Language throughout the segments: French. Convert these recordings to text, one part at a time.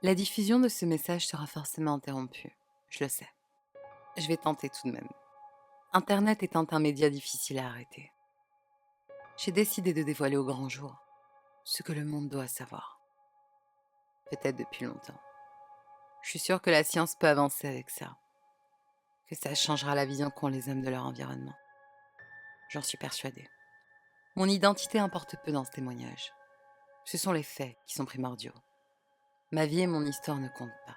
La diffusion de ce message sera forcément interrompue. Je le sais. Je vais tenter tout de même. Internet étant un média difficile à arrêter, j'ai décidé de dévoiler au grand jour ce que le monde doit savoir. Peut-être depuis longtemps. Je suis sûre que la science peut avancer avec ça, que ça changera la vision qu'ont les hommes de leur environnement. J'en suis persuadée. Mon identité importe peu dans ce témoignage. Ce sont les faits qui sont primordiaux. Ma vie et mon histoire ne comptent pas.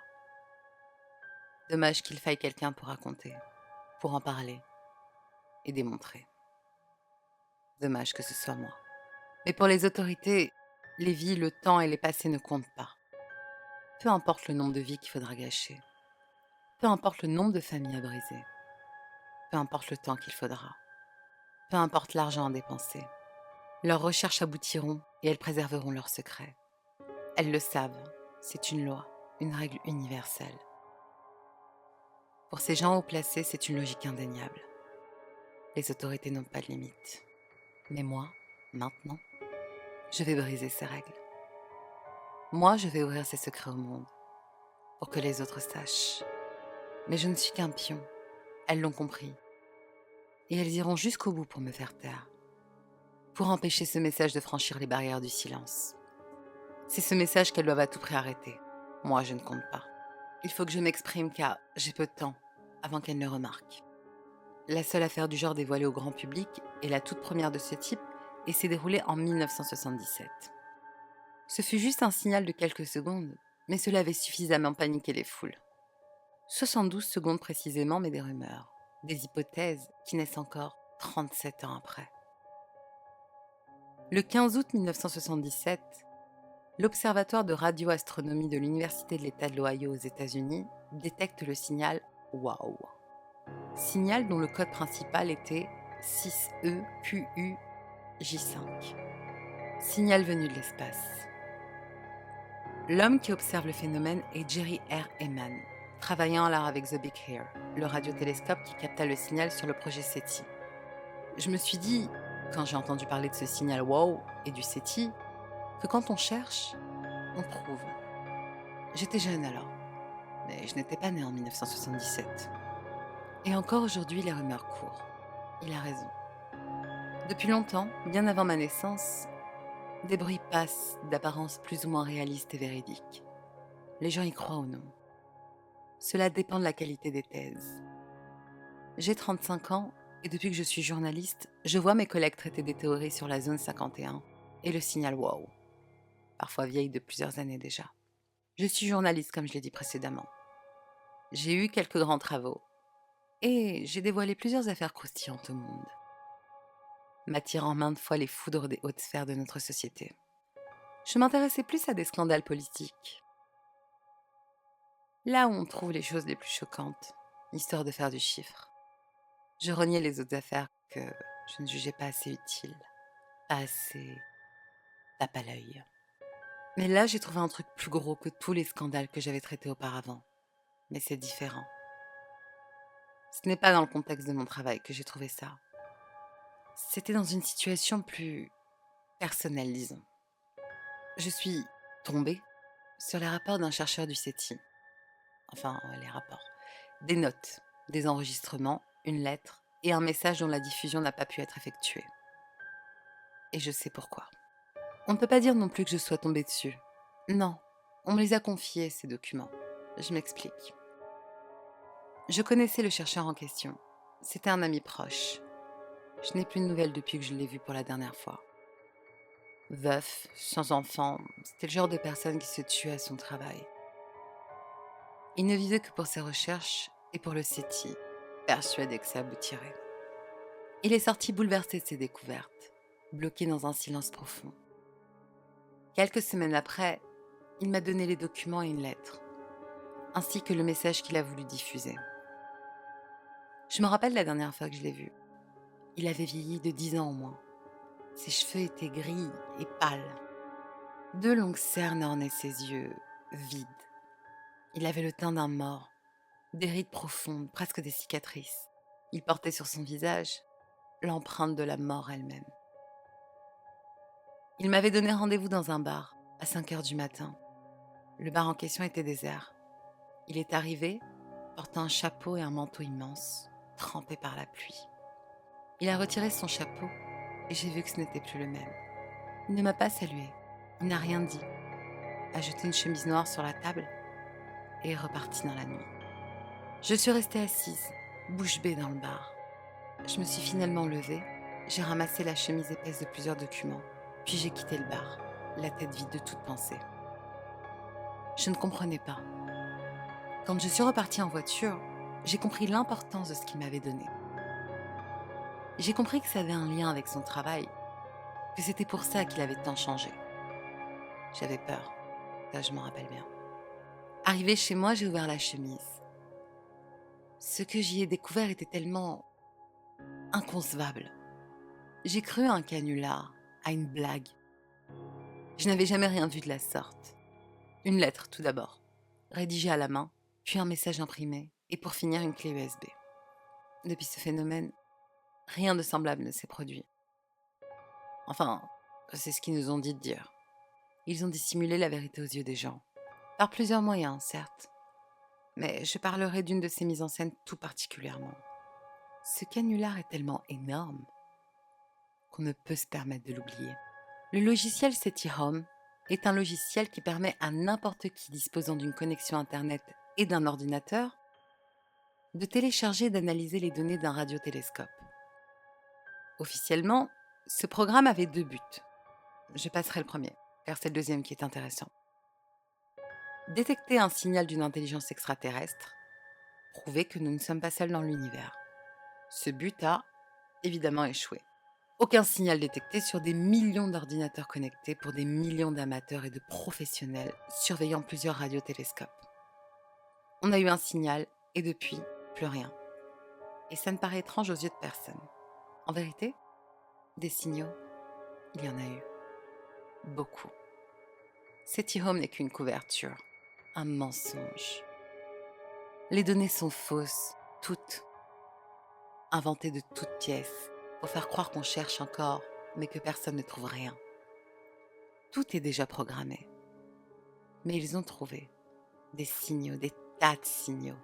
Dommage qu'il faille quelqu'un pour raconter, pour en parler et démontrer. Dommage que ce soit moi. Mais pour les autorités, les vies, le temps et les passés ne comptent pas. Peu importe le nombre de vies qu'il faudra gâcher. Peu importe le nombre de familles à briser. Peu importe le temps qu'il faudra. Peu importe l'argent à dépenser. Leurs recherches aboutiront et elles préserveront leurs secrets. Elles le savent. C'est une loi, une règle universelle. Pour ces gens haut placés, c'est une logique indéniable. Les autorités n'ont pas de limite. Mais moi, maintenant, je vais briser ces règles. Moi, je vais ouvrir ces secrets au monde, pour que les autres sachent. Mais je ne suis qu'un pion. Elles l'ont compris. Et elles iront jusqu'au bout pour me faire taire. Pour empêcher ce message de franchir les barrières du silence. C'est ce message qu'elles doivent à tout prix arrêter. Moi, je ne compte pas. Il faut que je m'exprime car j'ai peu de temps avant qu'elles ne remarquent. La seule affaire du genre dévoilée au grand public et la toute première de ce type et s'est déroulée en 1977. Ce fut juste un signal de quelques secondes, mais cela avait suffisamment paniqué les foules. 72 secondes précisément, mais des rumeurs, des hypothèses qui naissent encore 37 ans après. Le 15 août 1977, l'Observatoire de radioastronomie de l'Université de l'État de l'Ohio aux États-Unis détecte le signal WOW. Signal dont le code principal était 6EQUJ5. Signal venu de l'espace. L'homme qui observe le phénomène est Jerry R. Ehman, travaillant alors avec The Big Ear, le radiotélescope qui capta le signal sur le projet SETI. Je me suis dit, quand j'ai entendu parler de ce signal WOW et du SETI, que quand on cherche, on trouve. J'étais jeune alors, mais je n'étais pas née en 1977. Et encore aujourd'hui, les rumeurs courent. Il a raison. Depuis longtemps, bien avant ma naissance, des bruits passent d'apparence plus ou moins réaliste et véridique. Les gens y croient ou non. Cela dépend de la qualité des thèses. J'ai 35 ans et depuis que je suis journaliste, je vois mes collègues traiter des théories sur la zone 51 et le signal WOW, parfois vieille de plusieurs années déjà. Je suis journaliste comme je l'ai dit précédemment. J'ai eu quelques grands travaux et j'ai dévoilé plusieurs affaires croustillantes au monde, m'attirant maintes fois les foudres des hautes sphères de notre société. Je m'intéressais plus à des scandales politiques, là où on trouve les choses les plus choquantes, histoire de faire du chiffre. Je reniais les autres affaires que je ne jugeais pas assez utiles, pas assez tape à l'œil. Mais là, j'ai trouvé un truc plus gros que tous les scandales que j'avais traités auparavant. Mais c'est différent. Ce n'est pas dans le contexte de mon travail que j'ai trouvé ça. C'était dans une situation plus personnelle, disons. Je suis tombée sur les rapports d'un chercheur du SETI. Enfin, les rapports. Des notes, des enregistrements, une lettre et un message dont la diffusion n'a pas pu être effectuée. Et je sais pourquoi. On ne peut pas dire non plus que je sois tombée dessus. Non, on me les a confiés, ces documents. Je m'explique. Je connaissais le chercheur en question. C'était un ami proche. Je n'ai plus de nouvelles depuis que je l'ai vu pour la dernière fois. Veuf, sans enfant, c'était le genre de personne qui se tue à son travail. Il ne vivait que pour ses recherches et pour le SETI, persuadé que ça aboutirait. Il est sorti bouleversé de ses découvertes, bloqué dans un silence profond. Quelques semaines après, il m'a donné les documents et une lettre, ainsi que le message qu'il a voulu diffuser. Je me rappelle la dernière fois que je l'ai vu. Il avait vieilli de 10 ans au moins. Ses cheveux étaient gris et pâles. Deux longues cernes ornaient ses yeux, vides. Il avait le teint d'un mort, des rides profondes, presque des cicatrices. Il portait sur son visage l'empreinte de la mort elle-même. Il m'avait donné rendez-vous dans un bar, à 5 heures du matin. Le bar en question était désert. Il est arrivé, portant un chapeau et un manteau immense, trempés par la pluie. Il a retiré son chapeau et j'ai vu que ce n'était plus le même. Il ne m'a pas salué, il n'a rien dit, a jeté une chemise noire sur la table et est reparti dans la nuit. Je suis restée assise, bouche bée dans le bar. Je me suis finalement levée, j'ai ramassé la chemise épaisse de plusieurs documents, puis j'ai quitté le bar, la tête vide de toute pensée. Je ne comprenais pas. Quand je suis repartie en voiture, j'ai compris l'importance de ce qu'il m'avait donné. J'ai compris que ça avait un lien avec son travail, que c'était pour ça qu'il avait tant changé. J'avais peur, ça je m'en rappelle bien. Arrivée chez moi, j'ai ouvert la chemise. Ce que j'y ai découvert était tellement inconcevable. J'ai cru à un canular, à une blague. Je n'avais jamais rien vu de la sorte. Une lettre tout d'abord, rédigée à la main, puis un message imprimé, et pour finir une clé USB. Depuis ce phénomène, rien de semblable ne s'est produit. Enfin, c'est ce qu'ils nous ont dit de dire. Ils ont dissimulé la vérité aux yeux des gens. Par plusieurs moyens, certes. Mais je parlerai d'une de ces mises en scène tout particulièrement. Ce canular est tellement énorme qu'on ne peut se permettre de l'oublier. Le logiciel SETI Home est un logiciel qui permet à n'importe qui disposant d'une connexion Internet et d'un ordinateur de télécharger et d'analyser les données d'un radiotélescope. Officiellement, ce programme avait 2 buts. Je passerai le premier, car c'est le deuxième qui est intéressant. Détecter un signal d'une intelligence extraterrestre, prouver que nous ne sommes pas seuls dans l'univers. Ce but a évidemment échoué. Aucun signal détecté sur des millions d'ordinateurs connectés pour des millions d'amateurs et de professionnels surveillant plusieurs radiotélescopes. On a eu un signal et depuis, plus rien. Et ça ne paraît étrange aux yeux de personne. En vérité, des signaux, il y en a eu. Beaucoup. SETI Home n'est qu'une couverture, un mensonge. Les données sont fausses, toutes. Inventées de toutes pièces, pour faire croire qu'on cherche encore, mais que personne ne trouve rien. Tout est déjà programmé. Mais ils ont trouvé des signaux, des tas de signaux.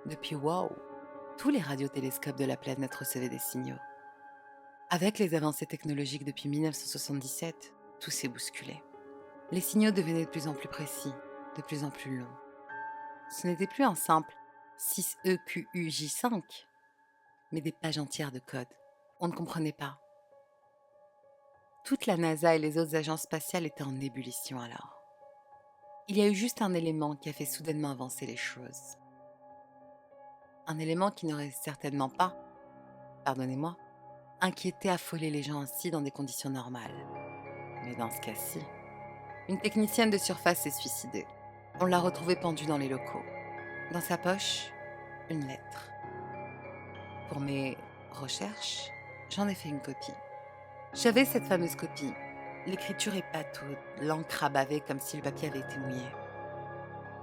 Depuis wow, tous les radiotélescopes de la planète recevaient des signaux. Avec les avancées technologiques depuis 1977, tout s'est bousculé. Les signaux devenaient de plus en plus précis, de plus en plus longs. Ce n'était plus un simple 6EQUJ5, mais des pages entières de code. On ne comprenait pas. Toute la NASA et les autres agences spatiales étaient en ébullition alors. Il y a eu juste un élément qui a fait soudainement avancer les choses. Un élément qui n'aurait certainement pas, pardonnez-moi, inquiété, affolé les gens ainsi dans des conditions normales. Mais dans ce cas-ci, une technicienne de surface s'est suicidée. On l'a retrouvée pendue dans les locaux. Dans sa poche, une lettre. Pour mes recherches, j'en ai fait une copie. J'avais cette fameuse copie. L'écriture est pataude, l'encre a bavé comme si le papier avait été mouillé.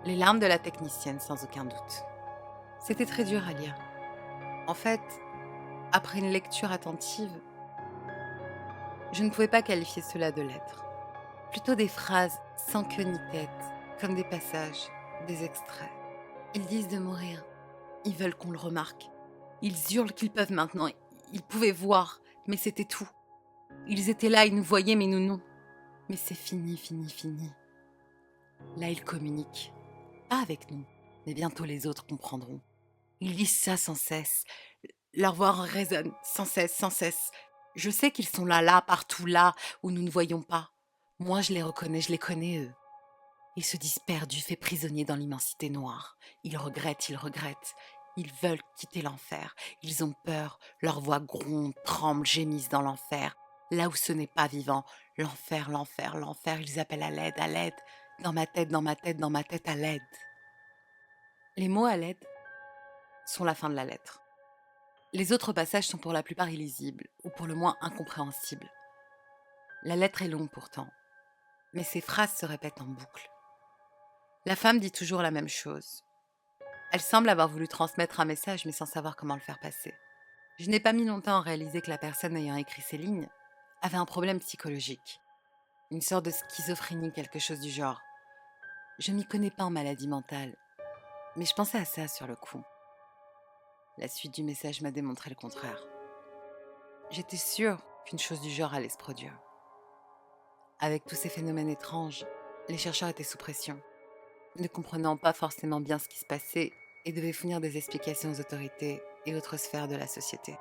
Les larmes de la technicienne, sans aucun doute. C'était très dur à lire. En fait, après une lecture attentive, je ne pouvais pas qualifier cela de lettres. Plutôt des phrases sans queue ni tête, comme des passages, des extraits. Ils disent de mourir. Ils veulent qu'on le remarque. Ils hurlent qu'ils peuvent maintenant. Ils pouvaient voir, mais c'était tout. Ils étaient là, ils nous voyaient, mais nous non. Mais c'est fini, fini, fini. Là, ils communiquent. Pas avec nous, mais bientôt les autres comprendront. Ils disent ça sans cesse. Leur voix résonne sans cesse, sans cesse. Je sais qu'ils sont là, là, partout, là, où nous ne voyons pas. Moi, je les reconnais, je les connais, eux. Ils se disent perdus, faits prisonniers dans l'immensité noire. Ils regrettent, ils regrettent. Ils veulent quitter l'enfer. Ils ont peur. Leurs voix grondent, tremblent, gémissent dans l'enfer. Là où ce n'est pas vivant. L'enfer, l'enfer, l'enfer. Ils appellent à l'aide, à l'aide. Dans ma tête, dans ma tête, dans ma tête, à l'aide. Les mots à l'aide sont la fin de la lettre. Les autres passages sont pour la plupart illisibles, ou pour le moins incompréhensibles. La lettre est longue pourtant, mais ses phrases se répètent en boucle. La femme dit toujours la même chose. Elle semble avoir voulu transmettre un message, mais sans savoir comment le faire passer. Je n'ai pas mis longtemps à réaliser que la personne ayant écrit ces lignes avait un problème psychologique, une sorte de schizophrénie, quelque chose du genre. Je m'y connais pas en maladie mentale, mais je pensais à ça sur le coup. La suite du message m'a démontré le contraire. J'étais sûre qu'une chose du genre allait se produire. Avec tous ces phénomènes étranges, les chercheurs étaient sous pression, ne comprenant pas forcément bien ce qui se passait et devaient fournir des explications aux autorités et autres sphères de la société.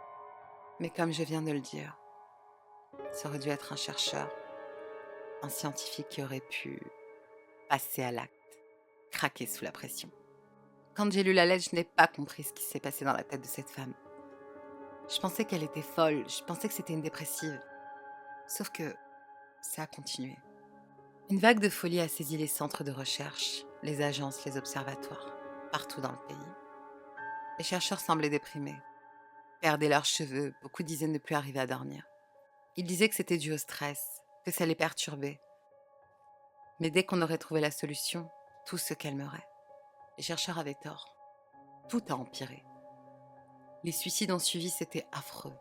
Mais comme je viens de le dire, ça aurait dû être un chercheur, un scientifique qui aurait pu passer à l'acte, craquer sous la pression. Quand j'ai lu la lettre, je n'ai pas compris ce qui s'est passé dans la tête de cette femme. Je pensais qu'elle était folle, je pensais que c'était une dépressive. Sauf que ça a continué. Une vague de folie a saisi les centres de recherche, les agences, les observatoires, partout dans le pays. Les chercheurs semblaient déprimés, perdaient leurs cheveux, beaucoup disaient ne plus arriver à dormir. Ils disaient que c'était dû au stress, que ça les perturbait. Mais dès qu'on aurait trouvé la solution, tout se calmerait. Les chercheurs avaient tort. Tout a empiré. Les suicides ont suivi, c'était affreux.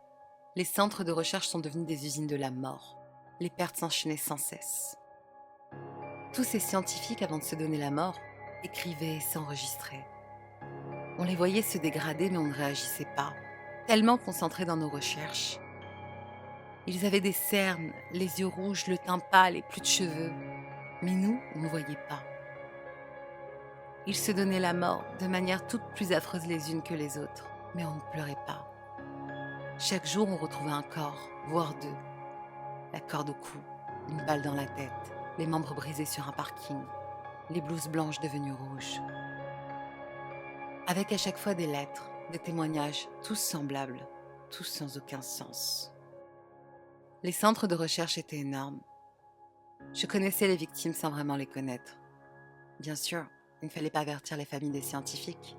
Les centres de recherche sont devenus des usines de la mort. Les pertes s'enchaînaient sans cesse. Tous ces scientifiques, avant de se donner la mort, écrivaient et s'enregistraient. On les voyait se dégrader, mais on ne réagissait pas, tellement concentrés dans nos recherches. Ils avaient des cernes, les yeux rouges, le teint pâle et plus de cheveux. Mais nous, on ne voyait pas. Ils se donnaient la mort de manière toutes plus affreuse les unes que les autres, mais on ne pleurait pas. Chaque jour, on retrouvait un corps, voire deux. La corde au cou, une balle dans la tête, les membres brisés sur un parking, les blouses blanches devenues rouges. Avec à chaque fois des lettres, des témoignages, tous semblables, tous sans aucun sens. Les centres de recherche étaient énormes. Je connaissais les victimes sans vraiment les connaître. Bien sûr, il ne fallait pas avertir les familles des scientifiques.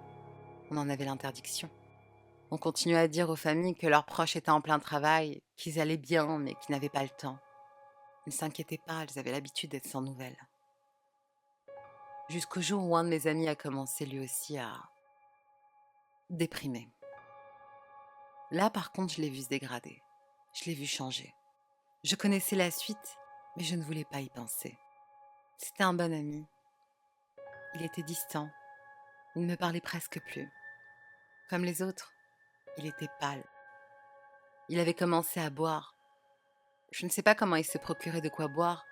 On en avait l'interdiction. On continuait à dire aux familles que leurs proches étaient en plein travail, qu'ils allaient bien, mais qu'ils n'avaient pas le temps. Ils ne s'inquiétaient pas, elles avaient l'habitude d'être sans nouvelles. Jusqu'au jour où un de mes amis a commencé lui aussi à déprimer. Là, par contre, je l'ai vu se dégrader. Je l'ai vu changer. Je connaissais la suite, mais je ne voulais pas y penser. C'était un bon ami. Il était distant. Il ne me parlait presque plus. Comme les autres, il était pâle. Il avait commencé à boire. Je ne sais pas comment il se procurait de quoi boire,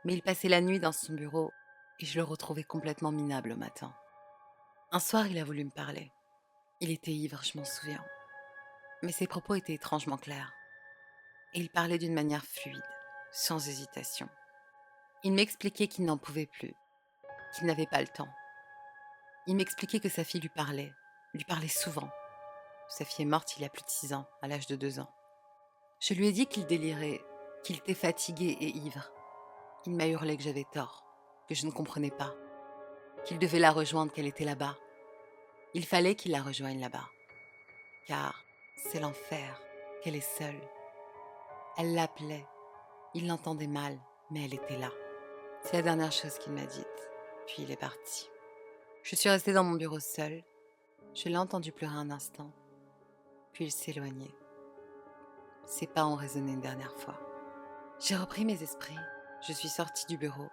mais il passait la nuit dans son bureau et je le retrouvais complètement minable au matin. Un soir, il a voulu me parler. Il était ivre, je m'en souviens. Mais ses propos étaient étrangement clairs. Et il parlait d'une manière fluide, sans hésitation. Il m'expliquait qu'il n'en pouvait plus, qu'il n'avait pas le temps. Il m'expliquait que sa fille lui parlait souvent. Sa fille est morte il y a plus de 6 ans, à l'âge de 2 ans. Je lui ai dit qu'il délirait, qu'il était fatigué et ivre. Il m'a hurlé que j'avais tort, que je ne comprenais pas, qu'il devait la rejoindre, qu'elle était là-bas. Il fallait qu'il la rejoigne là-bas, car c'est l'enfer, qu'elle est seule. Elle l'appelait, il l'entendait mal, mais elle était là. C'est la dernière chose qu'il m'a dite, puis il est parti. Je suis restée dans mon bureau seule. Je l'ai entendu pleurer un instant, puis il s'éloignait. Ses pas ont résonné une dernière fois. J'ai repris mes esprits, je suis sortie du bureau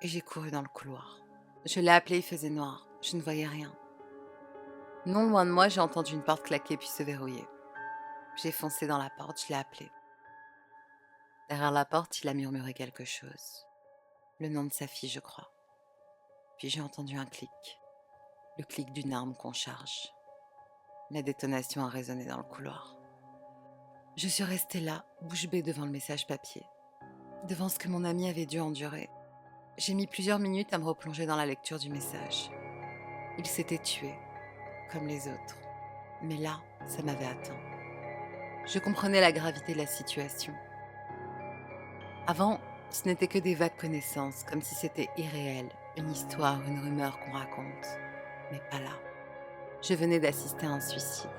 et j'ai couru dans le couloir. Je l'ai appelé, il faisait noir, je ne voyais rien. Non loin de moi, j'ai entendu une porte claquer puis se verrouiller. J'ai foncé dans la porte, je l'ai appelé. Derrière la porte, il a murmuré quelque chose. Le nom de sa fille, je crois. Puis j'ai entendu un clic, le clic d'une arme qu'on charge. La détonation a résonné dans le couloir. Je suis restée là, bouche bée devant le message papier, devant ce que mon ami avait dû endurer. J'ai mis plusieurs minutes à me replonger dans la lecture du message. Il s'était tué, comme les autres. Mais là, ça m'avait atteint. Je comprenais la gravité de la situation. Avant, ce n'était que des vagues connaissances, comme si c'était irréel, une histoire, une rumeur qu'on raconte. Mais pas là. Je venais d'assister à un suicide.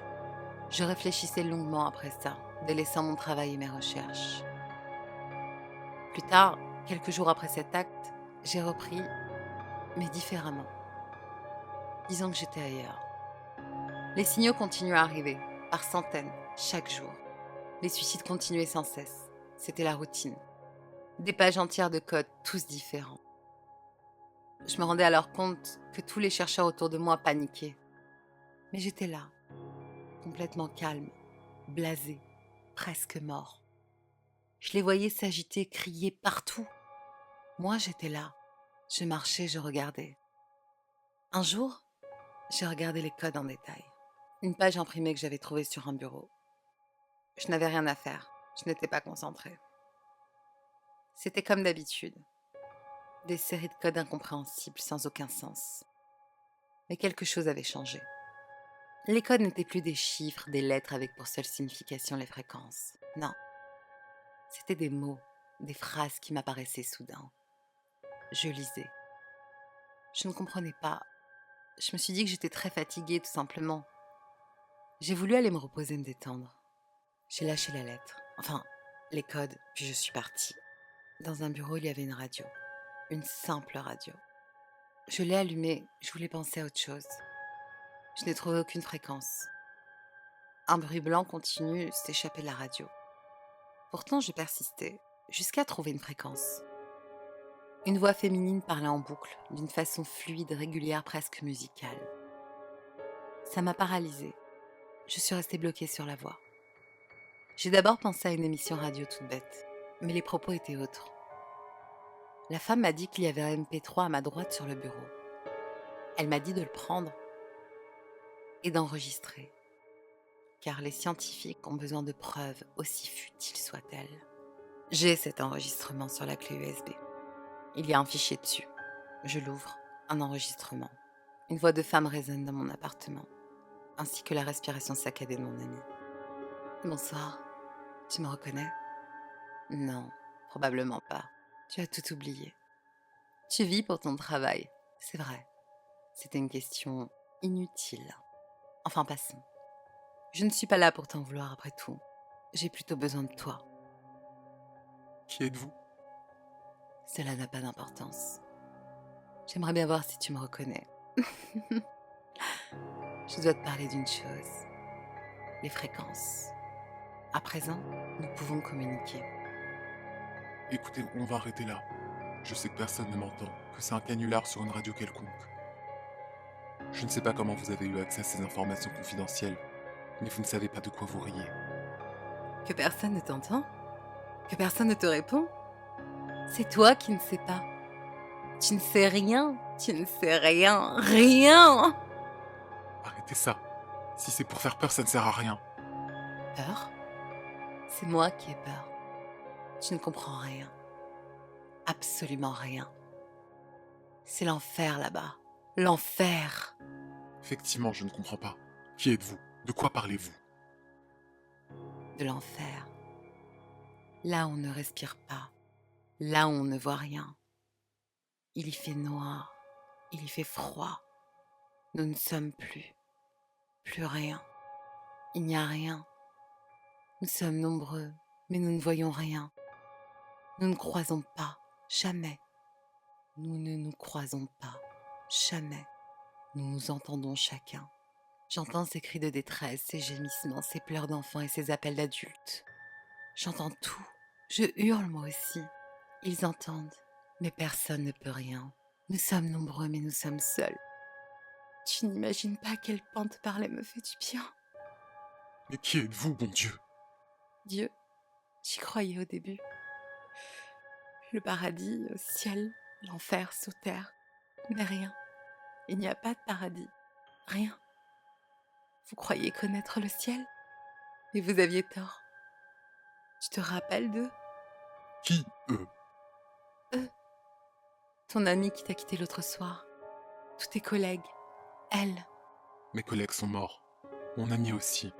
Je réfléchissais longuement après ça, délaissant mon travail et mes recherches. Plus tard, quelques jours après cet acte, j'ai repris, mais différemment. Disons que j'étais ailleurs. Les signaux continuaient à arriver, par centaines, chaque jour. Les suicides continuaient sans cesse. C'était la routine. Des pages entières de codes, tous différents. Je me rendais alors compte que tous les chercheurs autour de moi paniquaient. Mais j'étais là, complètement calme, blasé, presque mort. Je les voyais s'agiter, crier partout. Moi, j'étais là. Je marchais, je regardais. Un jour, j'ai regardé les codes en détail. Une page imprimée que j'avais trouvée sur un bureau. Je n'avais rien à faire. Je n'étais pas concentrée. C'était comme d'habitude. Des séries de codes incompréhensibles sans aucun sens. Mais quelque chose avait changé. Les codes n'étaient plus des chiffres, des lettres avec pour seule signification les fréquences. Non. C'était des mots, des phrases qui m'apparaissaient soudain. Je lisais. Je ne comprenais pas. Je me suis dit que j'étais très fatiguée, tout simplement. J'ai voulu aller me reposer, me détendre. J'ai lâché la lettre, enfin, les codes, puis je suis partie. Dans un bureau, il y avait une radio. Une simple radio. Je l'ai allumée, je voulais penser à autre chose. Je n'ai trouvé aucune fréquence. Un bruit blanc continu s'échappait de la radio. Pourtant, je persistais, jusqu'à trouver une fréquence. Une voix féminine parlait en boucle, d'une façon fluide, régulière, presque musicale. Ça m'a paralysée. Je suis restée bloquée sur la voix. J'ai d'abord pensé à une émission radio toute bête, mais les propos étaient autres. La femme m'a dit qu'il y avait un MP3 à ma droite sur le bureau. Elle m'a dit de le prendre et d'enregistrer, car les scientifiques ont besoin de preuves, aussi futiles soient-elles. J'ai cet enregistrement sur la clé USB. Il y a un fichier dessus. Je l'ouvre, un enregistrement. Une voix de femme résonne dans mon appartement, ainsi que la respiration saccadée de mon ami. Bonsoir, tu me reconnais? Non, probablement pas. Tu as tout oublié. Tu vis pour ton travail, c'est vrai. C'était une question inutile. Enfin, passons. Je ne suis pas là pour t'en vouloir après tout. J'ai plutôt besoin de toi. Qui êtes-vous? Cela n'a pas d'importance. J'aimerais bien voir si tu me reconnais. Je dois te parler d'une chose. Les fréquences. À présent, nous pouvons communiquer. Écoutez, on va arrêter là. Je sais que personne ne m'entend, que c'est un canular sur une radio quelconque. Je ne sais pas comment vous avez eu accès à ces informations confidentielles, mais vous ne savez pas de quoi vous riez. Que personne ne t'entend? Que personne ne te répond? C'est toi qui ne sais pas. Tu ne sais rien. Tu ne sais rien. Rien! Arrêtez ça. Si c'est pour faire peur, ça ne sert à rien. Peur? C'est moi qui ai peur. Tu ne comprends rien. Absolument rien. C'est l'enfer là-bas. L'enfer. Effectivement, je ne comprends pas. Qui êtes-vous? De quoi parlez-vous? De l'enfer. Là où on ne respire pas. Là où on ne voit rien. Il y fait noir. Il y fait froid. Nous ne sommes plus. Plus rien. Il n'y a rien. Nous sommes nombreux, mais nous ne voyons rien. Nous ne croisons pas. Jamais. Nous ne nous croisons pas. Jamais. Nous nous entendons chacun. J'entends ces cris de détresse, ces gémissements, ces pleurs d'enfants et ces appels d'adultes. J'entends tout. Je hurle moi aussi. Ils entendent, mais personne ne peut rien. Nous sommes nombreux, mais nous sommes seuls. Tu n'imagines pas à quel point te parler me fait du bien. Mais qui êtes-vous, bon Dieu? Dieu, j'y croyais au début. Le paradis au ciel, l'enfer sous terre. Mais rien. Il n'y a pas de paradis. Rien. Vous croyez connaître le ciel? Mais vous aviez tort. Tu te rappelles d'eux? Qui, eux? Eux. Ton ami qui t'a quitté l'autre soir. Tous tes collègues. Elle. Mes collègues sont morts. Mon ami aussi.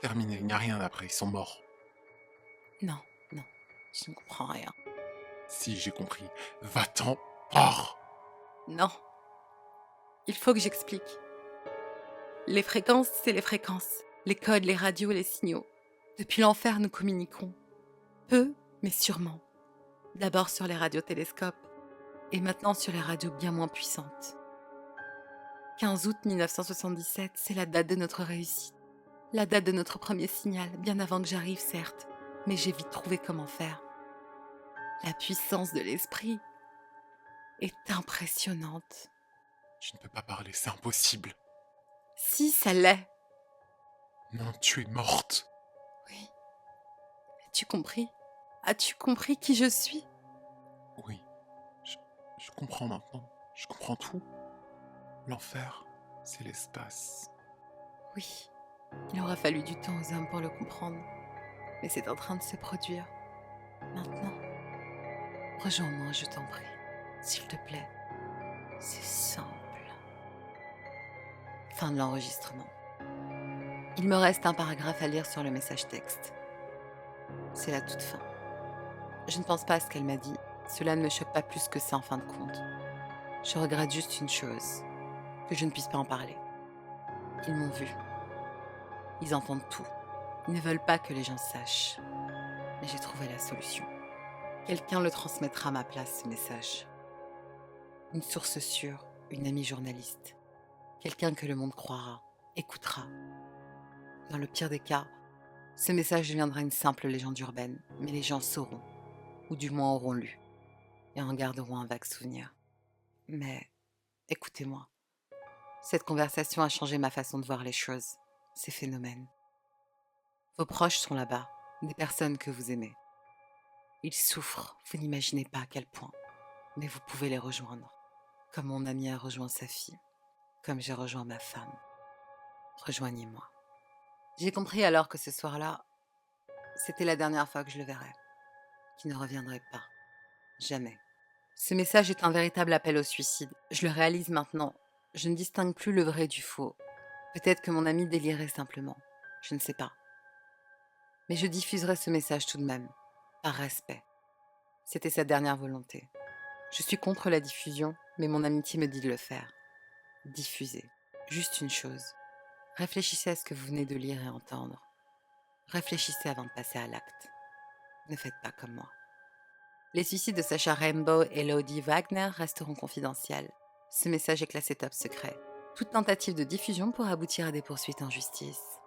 Terminé, il n'y a rien après, ils sont morts. Non, non. Je ne comprends rien. Si, j'ai compris. Va-t'en, pars! Non. Il faut que j'explique. Les fréquences, c'est les fréquences. Les codes, les radios, les signaux. Depuis l'enfer, nous communiquons. Peu, mais sûrement. D'abord sur les radiotélescopes. Et maintenant sur les radios bien moins puissantes. 15 août 1977, c'est la date de notre réussite. La date de notre premier signal, bien avant que j'arrive, certes. Mais j'ai vite trouvé comment faire. La puissance de l'esprit. est impressionnante. Je ne peux pas parler, c'est impossible. Si, ça l'est. Non, tu es morte. Oui. As-tu compris? As-tu compris qui je suis? Oui, je, je comprends maintenant. Je comprends tout. L'enfer, c'est l'espace. Oui. Il aura fallu du temps aux hommes pour le comprendre. Mais c'est en train de se produire. Maintenant. Rejoins-moi, je t'en prie. S'il te plaît. C'est simple. Fin de l'enregistrement. Il me reste un paragraphe à lire sur le message texte. C'est la toute fin. Je ne pense pas à ce qu'elle m'a dit. Cela ne me choque pas plus que ça en fin de compte. Je regrette juste une chose, que je ne puisse pas en parler. Ils m'ont vu. Ils entendent tout. Ils ne veulent pas que les gens sachent. Mais j'ai trouvé la solution. Quelqu'un le transmettra à ma place, ce message. Une source sûre, une amie journaliste. Quelqu'un que le monde croira, écoutera. Dans le pire des cas, ce message deviendra une simple légende urbaine, mais les gens sauront, ou du moins auront lu, et en garderont un vague souvenir. Mais écoutez-moi, cette conversation a changé ma façon de voir les choses, ces phénomènes. Vos proches sont là-bas, des personnes que vous aimez. Ils souffrent, vous n'imaginez pas à quel point, mais vous pouvez les rejoindre, comme mon ami a rejoint sa fille, comme j'ai rejoint ma femme. Rejoignez-moi. J'ai compris alors que ce soir-là, c'était la dernière fois que je le verrais, qu'il ne reviendrait pas. Jamais. Ce message est un véritable appel au suicide. Je le réalise maintenant. Je ne distingue plus le vrai du faux. Peut-être que mon ami délirait simplement. Je ne sais pas. Mais je diffuserai ce message tout de même, par respect. C'était sa dernière volonté. Je suis contre la diffusion, mais mon amitié me dit de le faire. Diffuser. Juste une chose. Réfléchissez à ce que vous venez de lire et entendre. Réfléchissez avant de passer à l'acte. Ne faites pas comme moi. Les suicides de Sacha Rainbow et Lodi Wagner resteront confidentiels. Ce message est classé top secret. Toute tentative de diffusion pourra aboutir à des poursuites en justice.